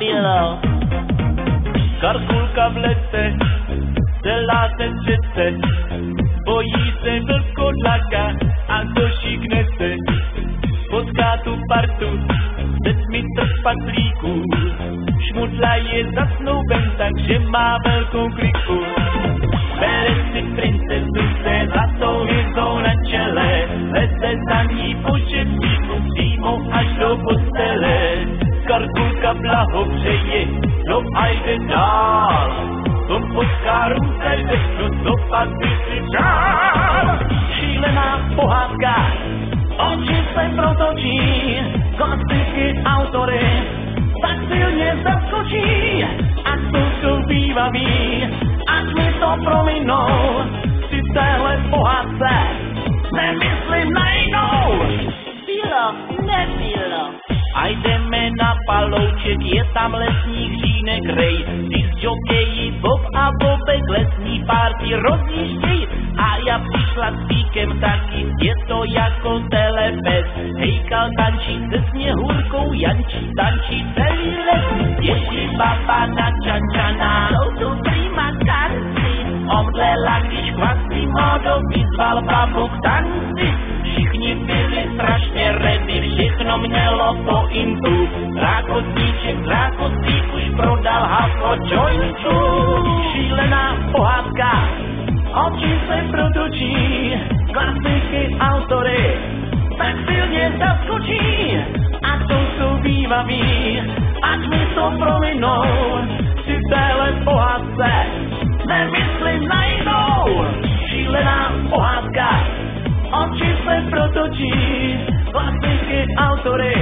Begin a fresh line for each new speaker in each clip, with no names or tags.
nebylo.
Karkulka v lese, celá se třese, bojí se vlkodlaka a došikne se. Potká tu partu se tmy trpaslíků, šmudla je zasnouben, takže má velkou kliku. Bere si princezu se zlatou hvězdou na čele, leze za ní po žebříku přímo až do postele. Karkulka blahopřeje, no a jde dál, to potká ruce všechno, co pak by si přál. Šílená pohádka, oči se protočí, klasiky autory tak silně zaskočí, ať jsou bývaví, ať mi to prominou, si téhle pohádce nemyslím na jinou.
Bylo, nebylo.
A jdeme na palouček, je tam lesní hřínek rej, ty z jokejí Bob a Bobek lesní párty rozjížděj. A já přišla s píkem taky, je to jako telepes. Hejkal tančí se Sněhurkou, Jančí tančí celý les. Ježí baba na čančana,
Jsou tu prima tanci.
omdlela, když kvasný modo vyzval babu k tanci. Všichni byli strašně ready, všechno mělo pointu. Drákosník už prodal haslo jointu. Šílená pohádka, oči se protočí, klasiky autory tak silně zaskočí. A to jsou bývaví, ať mi to prominou, si téhle pohádce nemyslím na jinou. Šílená pohádka, oči se protočí, klasiky autory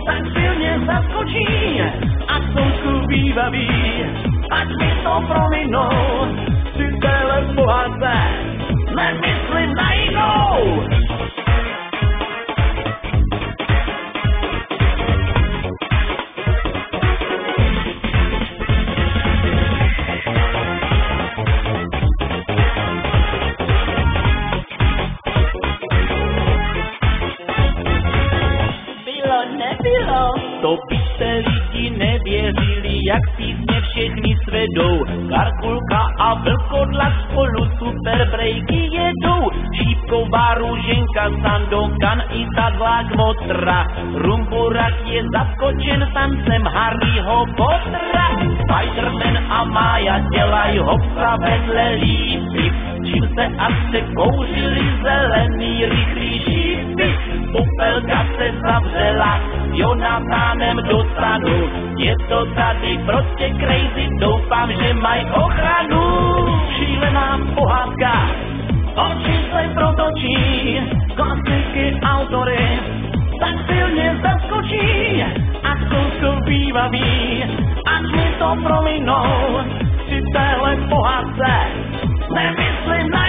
tak silně zaskočí. A jsou bývaví, ať mi to prominou, si téhle pohádce nemyslím na jinou.
Nebylo.
To byste lidi nevěřili, jak písně všechny svedou. Karkulka a vlkodlak spolu super breaky jedou. Šípková růženka, Sandokan i tadlák Motra. Rumburak je zaskočen tancem Harryho Pottera. Spiderman a Mája dělají hopsa vedle lípy. Čím se asi kouřili zelený rychlý šípy. Popelka se zavřela, Jonatánem do stanu. Je to tady prostě crazy, doufám, že mají ochranu. Šílená pohádka, oči se protočí, klasiky autory tak silně zaskočí. A jsou bývaví, ať mi to prominou, si téhle pohádce nemyslím na